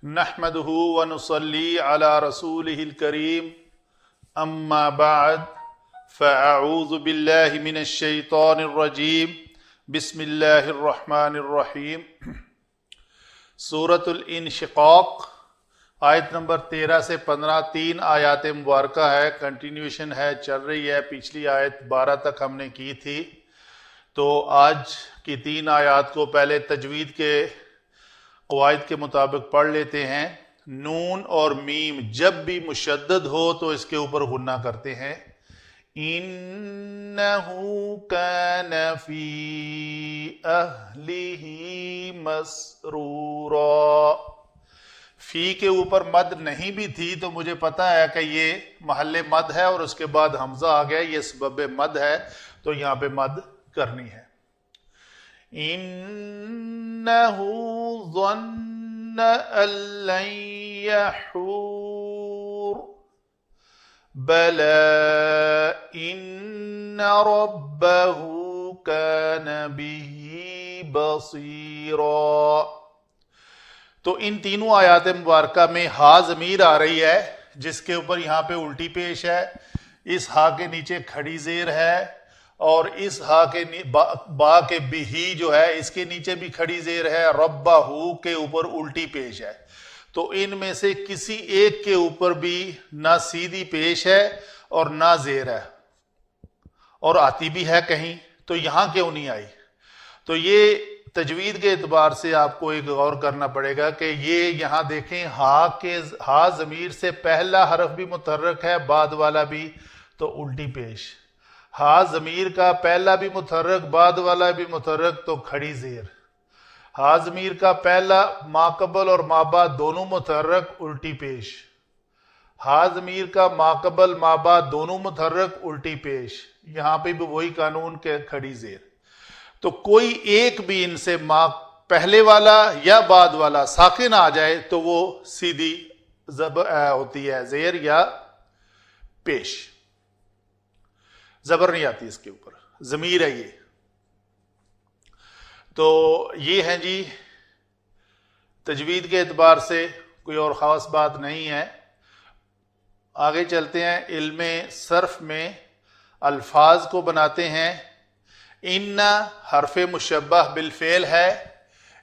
نحمده ونصلي على رسوله الكريم اما بعد فاعوذ بالله من الشیطان الرجیم بسم اللہ الرحمن الرحیم۔ سورۃ الانشقاق آیت نمبر 13 سے 15 تین آیات مبارکہ ہے، کنٹینیوشن ہے، چل رہی ہے۔ پچھلی آیت 12 تک ہم نے کی تھی، تو آج کی تین آیات کو پہلے تجوید کے قواعد کے مطابق پڑھ لیتے ہیں۔ نون اور میم جب بھی مشدد ہو تو اس کے اوپر غنہ کرتے ہیں۔ انہو کان فی اہلہ مسرورا، فی کے اوپر مد نہیں بھی تھی تو مجھے پتا ہے کہ یہ محل مد ہے اور اس کے بعد حمزہ آ گیا، یہ سبب مد ہے تو یہاں پہ مد کرنی ہے۔ انہو ظن ان لن یحور بلا ان ربہ کان بہ بصیرا۔ تو ان تینوں آیات مبارکہ میں ہا ضمیر آ رہی ہے جس کے اوپر یہاں پہ الٹی پیش ہے، اس ہا کے نیچے کھڑی زیر ہے، اور اس ہا کے با کے بہی جو ہے اس کے نیچے بھی کھڑی زیر ہے، ربہ کے اوپر الٹی پیش ہے۔ تو ان میں سے کسی ایک کے اوپر بھی نہ سیدھی پیش ہے اور نہ زیر ہے، اور آتی بھی ہے کہیں، تو یہاں کیوں نہیں آئی؟ تو یہ تجوید کے اعتبار سے آپ کو ایک غور کرنا پڑے گا کہ یہ یہاں دیکھیں ہا ضمیر سے پہلا حرف بھی متحرک ہے، بعد والا بھی، تو الٹی پیش۔ ہا ضمیر کا پہلا بھی متحرک، بعد والا بھی متحرک، تو کھڑی زیر۔ ہا ضمیر کا پہلا ماقبل اور مابعد دونوں متحرک، الٹی پیش۔ ہا ضمیر کا ماقبل مابعد دونوں متحرک، الٹی پیش۔ یہاں پہ بھی وہی قانون کے کھڑی زیر۔ تو کوئی ایک بھی ان سے پہلے والا یا بعد والا ساکن آ جائے تو وہ سیدھی ہوتی ہے، زیر یا پیش، زبر نہیں آتی اس کے اوپر، ضمیر ہے یہ۔ تو یہ ہے جی تجوید کے اعتبار سے کوئی اور خاص بات نہیں ہے۔ آگے چلتے ہیں، علم صرف میں الفاظ کو بناتے ہیں۔ ان حرف مشبہ بالفعل ہے،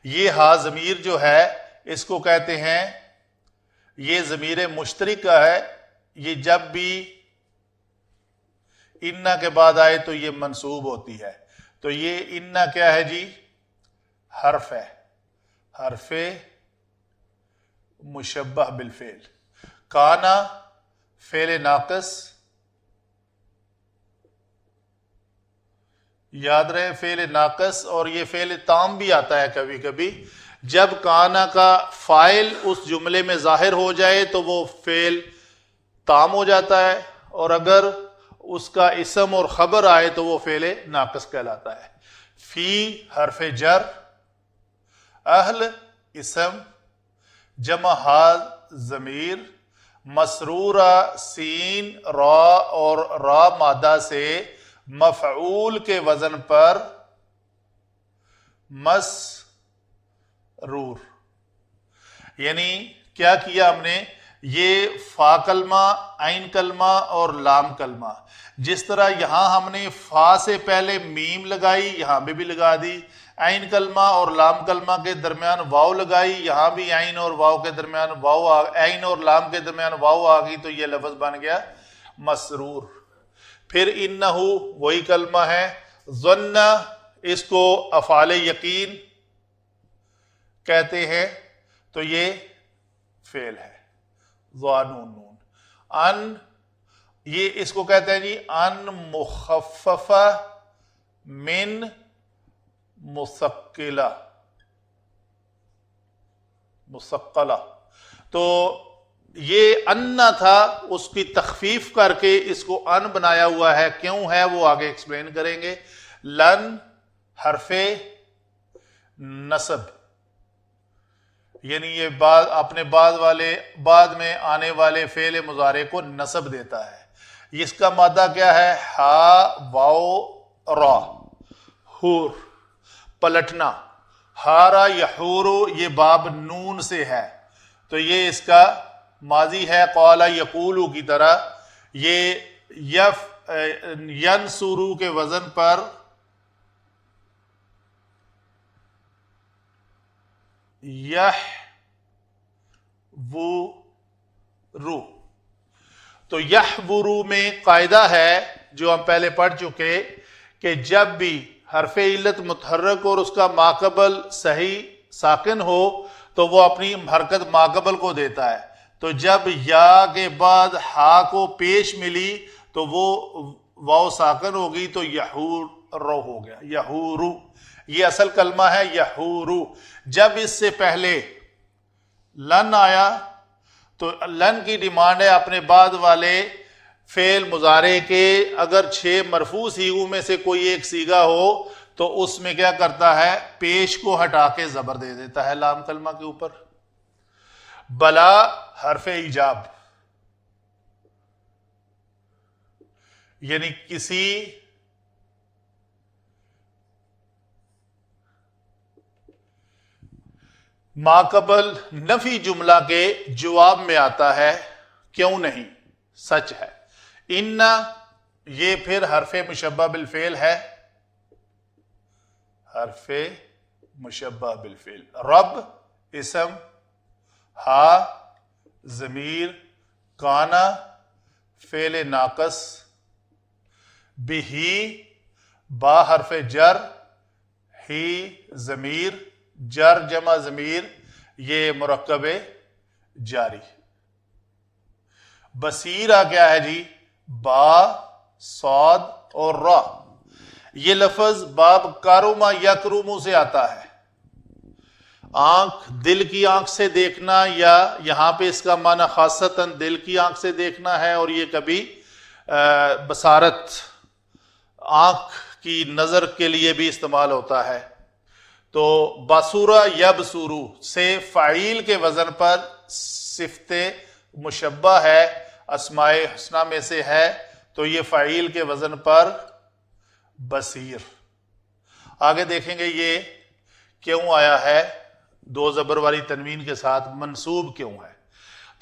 یہ ہا ضمیر جو ہے اس کو کہتے ہیں، یہ ضمیر مشترک کا ہے، یہ جب بھی انا کے بعد آئے تو یہ منصوب ہوتی ہے۔ تو یہ انا کیا ہے جی؟ حرف ہے، حرف مشبہ بالفعل۔ کانا فعل ناقص، یاد رہے فعل ناقص، اور یہ فعل تام بھی آتا ہے کبھی کبھی۔ جب کانا کا فاعل اس جملے میں ظاہر ہو جائے تو وہ فعل تام ہو جاتا ہے، اور اگر اس کا اسم اور خبر آئے تو وہ فعل ناقص کہلاتا ہے۔ فی حرف جر، اہل اسم، جمع ہا ضمیر، مسرورہ سین را اور را مادہ سے مفعول کے وزن پر مسرور۔ یعنی کیا کیا ہم نے؟ یہ فا کلمہ، عین کلمہ اور لام کلمہ، جس طرح یہاں ہم نے فا سے پہلے میم لگائی، یہاں بھی لگا دی، عین کلمہ اور لام کلمہ کے درمیان واو لگائی، یہاں بھی عین اور واو کے درمیان عین اور لام کے درمیان واو آ گئی، تو یہ لفظ بن گیا مسرور۔ پھر انہو وہی کلمہ ہے، ظن اس کو افعال یقین کہتے ہیں، تو یہ فعل ہے، ظانون نون۔ ان یہ اس کو کہتے ہیں جی ان مخففہ من مثقلہ، مثقلہ۔ تو یہ ان تھا، اس کی تخفیف کر کے اس کو ان بنایا ہوا ہے، کیوں ہے وہ آگے ایکسپلین کریں گے۔ لن حرف نصب، یعنی یہ اپنے بعد میں آنے والے فعل مضارع کو نصب دیتا ہے۔ اس کا مادہ کیا ہے؟ ہا واو را، حور، پلٹنا۔ ہارا یحورو، یہ باب نون سے ہے، تو یہ اس کا ماضی ہے قال یقول کی طرح. یہ ینصرو کے وزن پر یحورو. تو یحورو میں قاعدہ ہے جو ہم پہلے پڑھ چکے کہ جب بھی حرف علت متحرک اور اس کا ماقبل صحیح ساکن ہو تو وہ اپنی حرکت ماقبل کو دیتا ہے. تو جب یا کے بعد ہا کو پیش ملی تو وہ واو ساکن ہوگی تو یحورو ہو گیا. یحورو یہ اصل کلمہ ہے یحورو. جب اس سے پہلے لن آیا تو لن کی ڈیمانڈ ہے اپنے بعد والے فعل مضارع کے اگر 6 مرفوع سیغوں میں سے کوئی ایک سیغہ ہو تو اس میں کیا کرتا ہے پیش کو ہٹا کے زبر دے دیتا ہے لام کلمہ کے اوپر. بلا حرف ایجاب یعنی کسی ماقبل نفی جملہ کے جواب میں آتا ہے کیوں نہیں سچ ہے. ان یہ پھر حرف مشبہ بالفعل ہے. حرف مشبہ بالفعل. رب اسم، ہا ضمیر، کانا فعل ناقص، بہی با حرف جر، ہی ضمیر، جر جمع ضمیر یہ مرکب جاری. بصیرہ کیا ہے جی با صاد اور را. یہ لفظ باب کاروما یکرومو سے آتا ہے. آنکھ دل کی آنکھ سے دیکھنا یا یہاں پہ اس کا معنی خاصتاً دل کی آنکھ سے دیکھنا ہے اور یہ کبھی بصارت آنکھ کی نظر کے لیے بھی استعمال ہوتا ہے. تو باسورہ یبسورو سے فعیل کے وزن پر صفت مشبہ ہے اسماء حسنہ میں سے ہے تو یہ فعیل کے وزن پر بصیر. آگے دیکھیں گے یہ کیوں آیا ہے 2 زبر والی تنوین کے ساتھ منصوب کیوں ہے.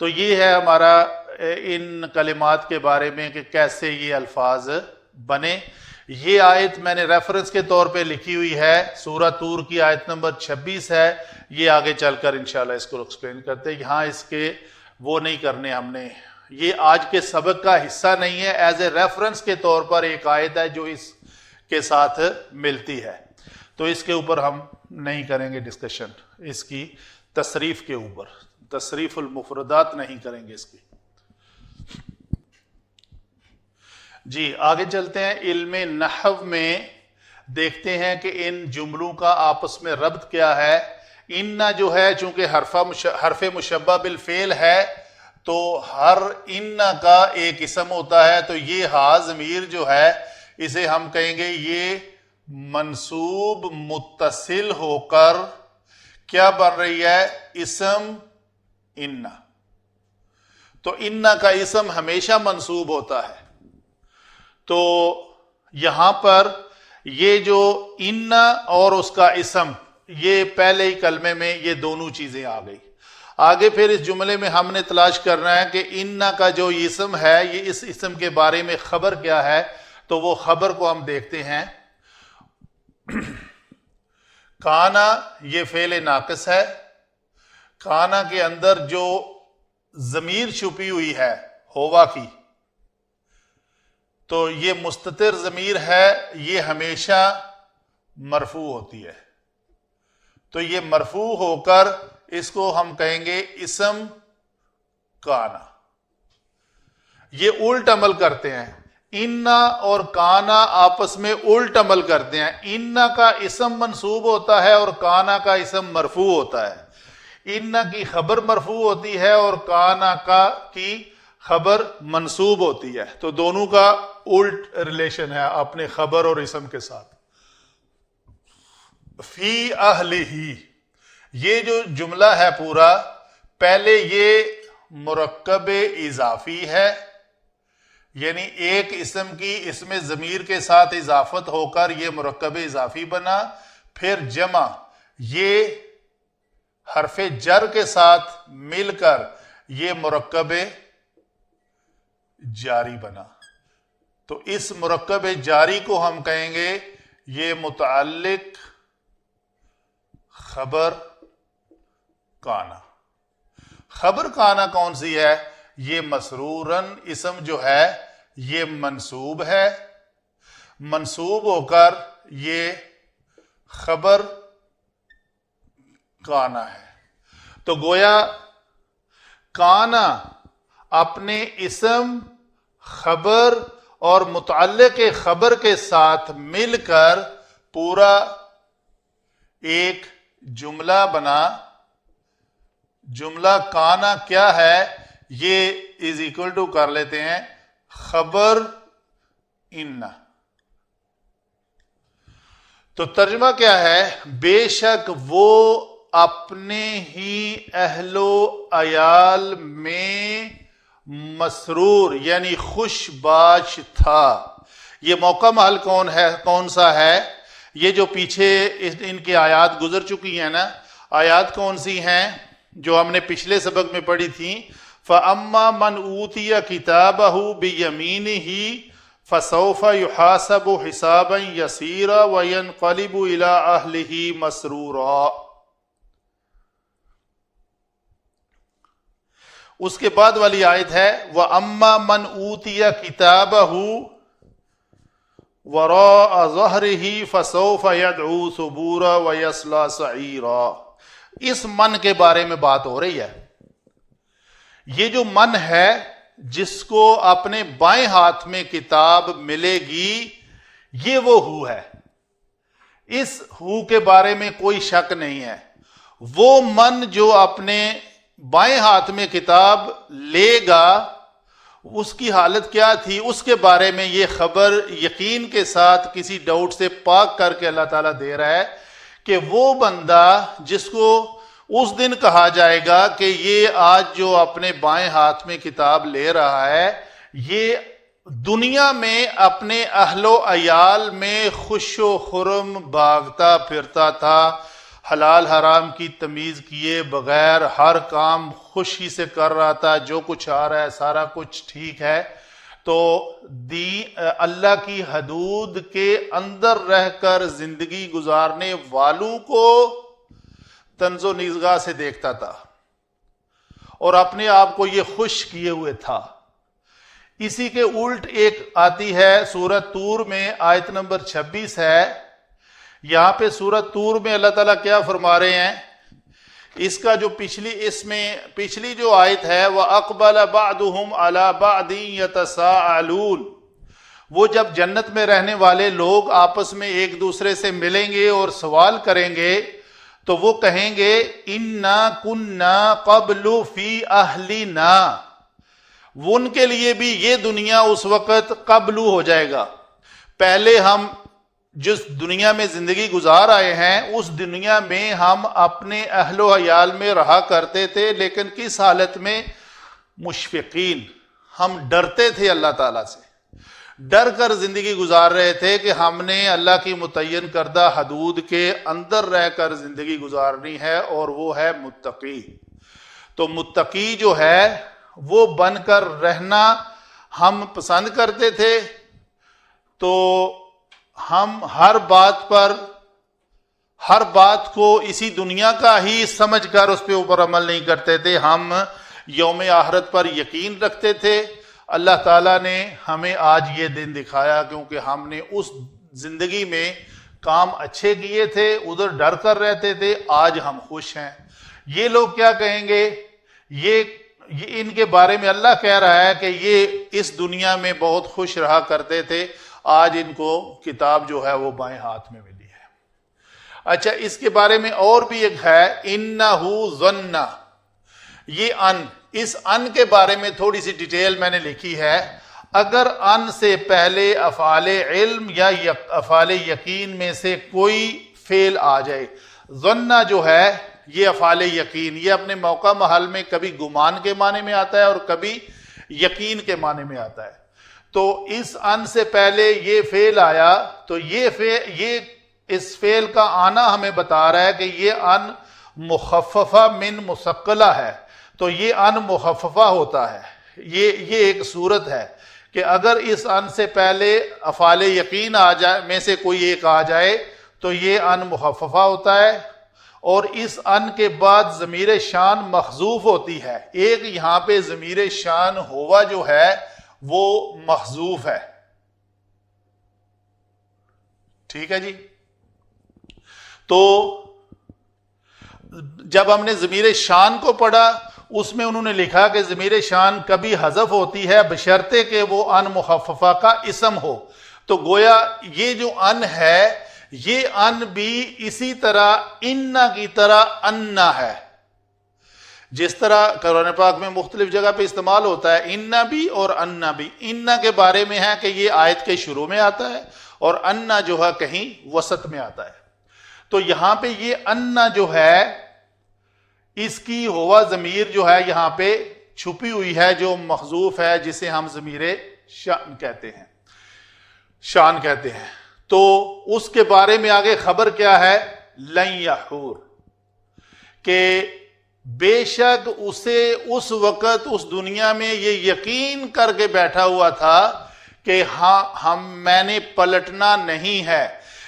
تو یہ ہے ہمارا ان کلمات کے بارے میں کہ کیسے یہ الفاظ بنے. یہ آیت میں نے ریفرنس کے طور پہ لکھی ہوئی ہے سورہ طور کی آیت نمبر 26 ہے. یہ آگے چل کر انشاءاللہ اس کو ایکسپلین کرتے ہیں. یہاں اس کے وہ نہیں کرنے ہم نے. یہ آج کے سبق کا حصہ نہیں ہے. ایز اے ریفرنس کے طور پر ایک آیت ہے جو اس کے ساتھ ملتی ہے تو اس کے اوپر ہم نہیں کریں گے ڈسکشن. اس کی تصریف کے اوپر تصریف المفردات نہیں کریں گے اس کی. جی آگے چلتے ہیں. علم نحو میں دیکھتے ہیں کہ ان جملوں کا آپس میں ربط کیا ہے. ان جو ہے چونکہ حرف مشبہ بالفعل ہے تو ہر ان کا ایک اسم ہوتا ہے. تو یہ ہا ضمیر جو ہے اسے ہم کہیں گے یہ منصوب متصل ہو کر کیا بن رہی ہے اسم ان. تو ان کا اسم ہمیشہ منصوب ہوتا ہے. تو یہاں پر یہ جو ان اور اس کا اسم یہ پہلے ہی کلمے میں یہ دونوں چیزیں آ گئی. آگے پھر اس جملے میں ہم نے تلاش کرنا ہے کہ ان کا جو اسم ہے یہ اس اسم کے بارے میں خبر کیا ہے. تو وہ خبر کو ہم دیکھتے ہیں. کانا یہ فعل ناقص ہے. کانا کے اندر جو ضمیر چھپی ہوئی ہے ہوا کی تو یہ مستتر ضمیر ہے یہ ہمیشہ مرفوع ہوتی ہے. تو یہ مرفوع ہو کر اس کو ہم کہیں گے اسم کانا. یہ الٹ عمل کرتے ہیں. انا اور کانا آپس میں الٹ عمل کرتے ہیں. انا کا اسم منصوب ہوتا ہے اور کانا کا اسم مرفوع ہوتا ہے. انا کی خبر مرفوع ہوتی ہے اور کانا کی خبر منصوب ہوتی ہے. تو دونوں کا الٹ ریلیشن ہے اپنے خبر اور اسم کے ساتھ. فی اہلہ یہ جو جملہ ہے پورا پہلے یہ مرکب اضافی ہے یعنی ایک اسم کی اس میں ضمیر کے ساتھ اضافت ہو کر یہ مرکب اضافی بنا. پھر جمع یہ حرف جر کے ساتھ مل کر یہ مرکب جاری بنا. تو اس مرکب جاری کو ہم کہیں گے یہ متعلق خبر کانا. خبر کانا کون سی ہے؟ یہ مسرورن اسم جو ہے یہ منصوب ہے، منصوب ہو کر یہ خبر کانا ہے. تو گویا کانا اپنے اسم، خبر اور متعلق خبر کے ساتھ مل کر پورا ایک جملہ بنا. جملہ کانا کیا ہے؟ یہ از اکول ٹو کر لیتے ہیں خبر ان. تو ترجمہ کیا ہے؟ بے شک وہ اپنے ہی اہل و عیال میں مسرور یعنی خوش باش تھا. یہ موقع محل کون سا ہے؟ یہ جو پیچھے ان کی آیات گزر چکی ہیں نا، آیات کون سی ہیں جو ہم نے پچھلے سبق میں پڑھی تھیں؟ فَأَمَّا مَنْ أُوتِيَ كِتَابَهُ بِيَمِينِهِ فَسَوْفَ يُحَاسَبُ حِسَابًا يَسِيرًا وَيَنْقَلِبُ إِلَىٰ أَهْلِهِ مَسْرُورًا. اس کے بعد والی آیت ہے وَأَمَّا مَنْ أُوتِيَ كِتَابَهُ وَرَاءَ ظَهْرِهِ فَسَوْفَ يَدْعُو ثُبُورًا وَيَصْلَىٰ سَعِيرًا. اس من کے بارے میں بات ہو رہی ہے. یہ جو من ہے جس کو اپنے بائیں ہاتھ میں کتاب ملے گی، یہ وہ ہو ہے. اس ہو کے بارے میں کوئی شک نہیں ہے. وہ من جو اپنے بائیں ہاتھ میں کتاب لے گا اس کی حالت کیا تھی، اس کے بارے میں یہ خبر یقین کے ساتھ کسی ڈاؤٹ سے پاک کر کے اللہ تعالیٰ دے رہا ہے کہ وہ بندہ جس کو اس دن کہا جائے گا کہ یہ آج جو اپنے بائیں ہاتھ میں کتاب لے رہا ہے یہ دنیا میں اپنے اہل و عیال میں خوش و خرم بھاگتا پھرتا تھا، حلال حرام کی تمیز کیے بغیر ہر کام خوشی سے کر رہا تھا، جو کچھ آ رہا ہے سارا کچھ ٹھیک ہے. تو اللہ کی حدود کے اندر رہ کر زندگی گزارنے والوں کو طنز و نگاہ سے دیکھتا تھا اور اپنے آپ کو یہ خوش کیے ہوئے تھا. اسی کے الٹ ایک آتی ہے سورۃ طور میں، آیت نمبر 26 ہے. یہاں پہ سورۃ طور میں اللہ تعالیٰ کیا فرما رہے ہیں؟ اس کا جو پچھلی جو آیت ہے وَأَقْبَلَ بَعْضُهُمْ عَلَى بَعْضٍ يَتَسَاءَلُونَ، وہ جب جنت میں رہنے والے لوگ آپس میں ایک دوسرے سے ملیں گے اور سوال کریں گے تو وہ کہیں گے اِنَّا كُنَّا قَبْلُ فِي أَهْلِنَا. وہ ان کے لیے بھی یہ دنیا اس وقت قبلو ہو جائے گا. پہلے ہم جس دنیا میں زندگی گزار آئے ہیں اس دنیا میں ہم اپنے اہل و عیال میں رہا کرتے تھے، لیکن کس حالت میں؟ مشفقین. ہم ڈرتے تھے اللہ تعالیٰ سے، ڈر کر زندگی گزار رہے تھے کہ ہم نے اللہ کی متعین کردہ حدود کے اندر رہ کر زندگی گزارنی ہے، اور وہ ہے متقی. تو متقی جو ہے وہ بن کر رہنا ہم پسند کرتے تھے. تو ہم ہر بات کو اسی دنیا کا ہی سمجھ کر اس پہ اوپر عمل نہیں کرتے تھے. ہم یوم آخرت پر یقین رکھتے تھے. اللہ تعالیٰ نے ہمیں آج یہ دن دکھایا کیونکہ ہم نے اس زندگی میں کام اچھے کیے تھے، ادھر ڈر کر رہتے تھے، آج ہم خوش ہیں. یہ لوگ کیا کہیں گے؟ یہ ان کے بارے میں اللہ کہہ رہا ہے کہ یہ اس دنیا میں بہت خوش رہا کرتے تھے، آج ان کو کتاب جو ہے وہ بائیں ہاتھ میں ملی ہے. اچھا، اس کے بارے میں اور بھی ایک ہے اِنَّهُ ظَنَّ. یہ اس ان کے بارے میں تھوڑی سی ڈیٹیل میں نے لکھی ہے. اگر ان سے پہلے افعال علم یا افعال یقین میں سے کوئی فعل آ جائے، ظنّ جو ہے یہ افعال یقین، یہ اپنے موقع محل میں کبھی گمان کے معنی میں آتا ہے اور کبھی یقین کے معنی میں آتا ہے. تو اس ان سے پہلے یہ فعل آیا تو یہ اس فعل کا آنا ہمیں بتا رہا ہے کہ یہ ان مخففہ من مسقلہ ہے تو یہ ان مخففہ ہوتا ہے. یہ ایک صورت ہے کہ اگر اس ان سے پہلے افعال یقین آ جائے میں سے کوئی ایک آ جائے تو یہ ان مخففہ ہوتا ہے، اور اس ان کے بعد ضمیر شان محذوف ہوتی ہے. ایک یہاں پہ ضمیر شان ہوا جو ہے وہ محذوف ہے. ٹھیک ہے جی. تو جب ہم نے ضمیر شان کو پڑھا اس میں انہوں نے لکھا کہ ضمیر شان کبھی حذف ہوتی ہے بشرطے کہ وہ ان مخففہ کا اسم ہو. تو گویا یہ جو ان ہے یہ ان بھی اسی طرح انا کی طرح انا ہے. جس طرح قرآن پاک میں مختلف جگہ پہ استعمال ہوتا ہے انا بھی اور انا بھی. انا کے بارے میں ہے کہ یہ آیت کے شروع میں آتا ہے اور انا جو ہے کہیں وسط میں آتا ہے. تو یہاں پہ یہ انا جو ہے اس کی ہوا ضمیر جو ہے یہاں پہ چھپی ہوئی ہے جو محذوف ہے جسے ہم ضمیر شان کہتے ہیں. تو اس کے بارے میں آگے خبر کیا ہے؟ لن یحور، کہ بے شک اسے اس وقت اس دنیا میں یہ یقین کر کے بیٹھا ہوا تھا کہ ہاں میں نے پلٹنا نہیں ہے.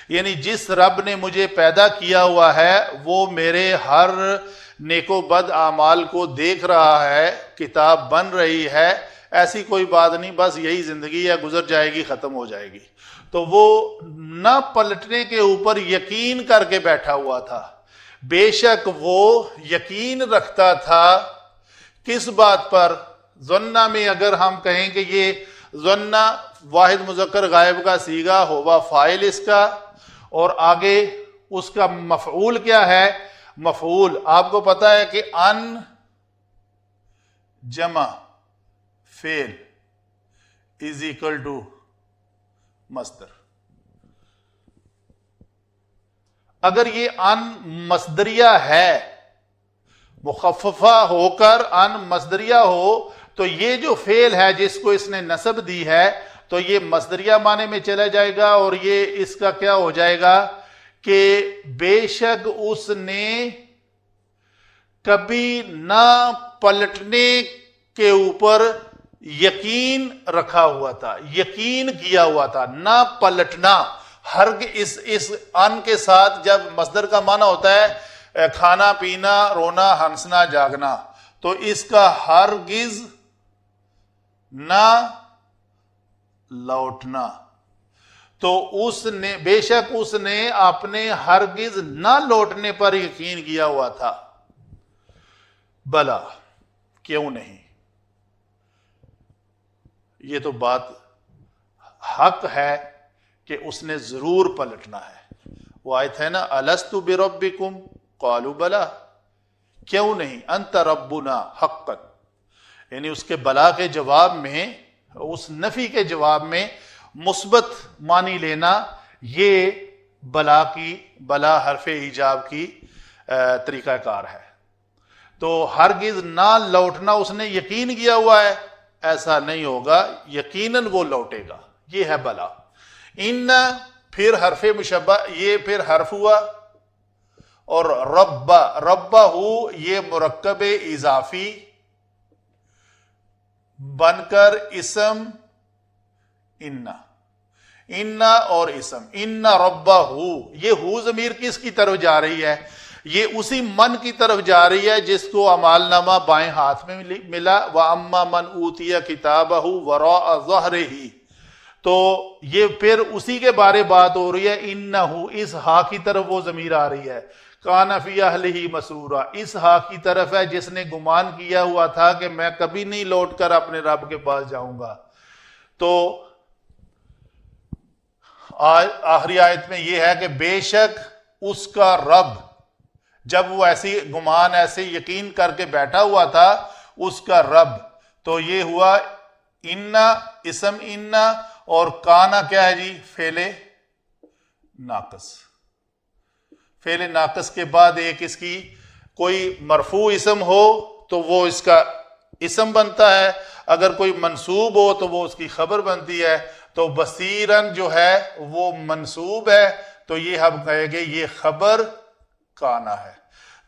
یعنی جس رب نے مجھے پیدا کیا ہوا ہے وہ میرے ہر نیک و بد اعمال کو دیکھ رہا ہے، کتاب بن رہی ہے، ایسی کوئی بات نہیں، بس یہی زندگی ہے، گزر جائے گی، ختم ہو جائے گی. تو وہ نہ پلٹنے کے اوپر یقین کر کے بیٹھا ہوا تھا. بے شک وہ یقین رکھتا تھا کس بات پر؟ ظنہ میں اگر ہم کہیں کہ یہ ظنہ واحد مذکر غائب کا صیغہ ہوا فاعل اس کا، اور آگے اس کا مفعول کیا ہے؟ مفعول آپ کو پتا ہے کہ ان جمع فعل از اکول ٹو مصدر. اگر یہ ان مصدریہ ہے، مخففہ ہو کر ان مصدریہ ہو، تو یہ جو فعل ہے جس کو اس نے نسب دی ہے تو یہ مصدریہ معنی میں چلا جائے گا، اور یہ اس کا کیا ہو جائے گا کہ بے شک اس نے کبھی نہ پلٹنے کے اوپر یقین رکھا ہوا تھا، یقین کیا ہوا تھا، نہ پلٹنا. ہرگز اس ان کے ساتھ جب مصدر کا معنی ہوتا ہے کھانا پینا رونا ہنسنا جاگنا، تو اس کا ہرگز نہ لوٹنا. تو اس نے بے شک اس نے اپنے ہرگز نہ لوٹنے پر یقین کیا ہوا تھا. بلا کیوں نہیں، یہ تو بات حق ہے کہ اس نے ضرور پلٹنا ہے. وہ آیت ہے نا الستُ بربکم قالوا بلا، کیوں نہیں، انت ربنا حقا. یعنی اس کے بلا کے جواب میں، اس نفی کے جواب میں مثبت معنی لینا، یہ بلا حرف ایجاب کی طریقہ کار ہے. تو ہرگز نہ لوٹنا اس نے یقین کیا ہوا ہے، ایسا نہیں ہوگا، یقیناً وہ لوٹے گا. یہ ہے بلا. ان پھر حرف مشبہ، یہ پھر حرف ہوا، اور ربہ یہ مرکب اضافی بن کر اسم انا اور اسم انا ربہ، یہ ضمیر کس کی طرف جا رہی ہے؟ یہ اسی من کی طرف جا رہی ہے جس کو اعمال نامہ بائیں ہاتھ میں ملا. وَأَمَّا مَنْ أُوتِيَ كِتَابَهُ وَرَاءَ ظَهْرِهِ. تو یہ پھر اسی کے بارے بات ہو رہی ہے. اِنَّهُ اس ہا کی طرف وہ ضمیر آ رہی ہے. کَانَ فِي أَهْلِهِ مَسْرُورًا اس ہا کی طرف ہے جس نے گمان کیا ہوا تھا کہ میں کبھی نہیں لوٹ کر اپنے رب کے پاس جاؤں گا. تو آخری آیت میں یہ ہے کہ بے شک اس کا رب، جب وہ ایسی گمان ایسے یقین کر کے بیٹھا ہوا تھا اس کا رب، تو یہ ہوا انا اسم انا، اور کانا کیا ہے جی؟ فعل ناقص. فعل ناقص کے بعد ایک اس کی کوئی مرفوع اسم ہو تو وہ اس کا اسم بنتا ہے، اگر کوئی منصوب ہو تو وہ اس کی خبر بنتی ہے. تو بصیرن جو ہے وہ منصوب ہے، تو یہ ہم کہیں گے یہ خبر کانا ہے.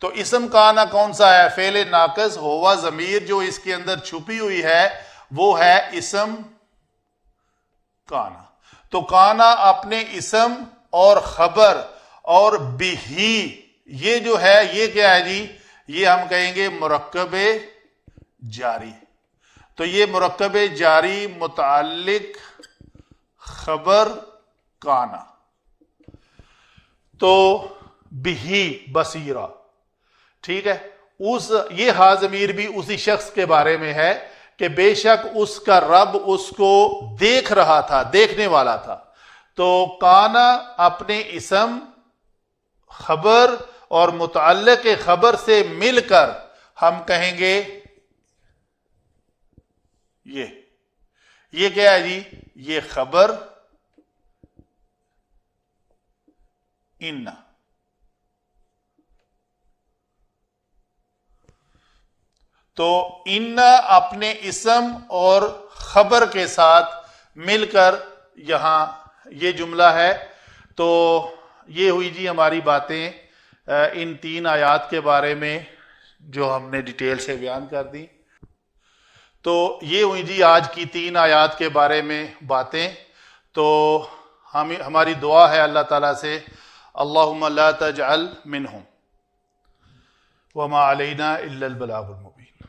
تو اسم کانا کون سا ہے؟ فعل ناقص ہوا ضمیر جو اس کے اندر چھپی ہوئی ہے وہ ہے اسم کانا. تو کانا اپنے اسم اور خبر اور بھی یہ جو ہے یہ کیا ہے جی؟ یہ ہم کہیں گے مرکب جاری. تو یہ مرکب جاری متعلق خبر کانا. تو بھی بصیرہ، ٹھیک ہے. یہ ہا ضمیر بھی اسی شخص کے بارے میں ہے کہ بے شک اس کا رب اس کو دیکھ رہا تھا، دیکھنے والا تھا. تو کانا اپنے اسم، خبر اور متعلق خبر سے مل کر ہم کہیں گے یہ کیا ہے جی؟ یہ خبر ان. تو ان اپنے اسم اور خبر کے ساتھ مل کر یہاں یہ جملہ ہے. تو یہ ہوئی جی ہماری باتیں ان 3 آیات کے بارے میں جو ہم نے ڈیٹیل سے بیان کر دی. تو یہ ہوئی جی آج کی 3 آیات کے بارے میں باتیں. تو ہماری دعا ہے اللہ تعالیٰ سے، اللہم لا تجعل منہم وما علینا الا البلاغ المبین.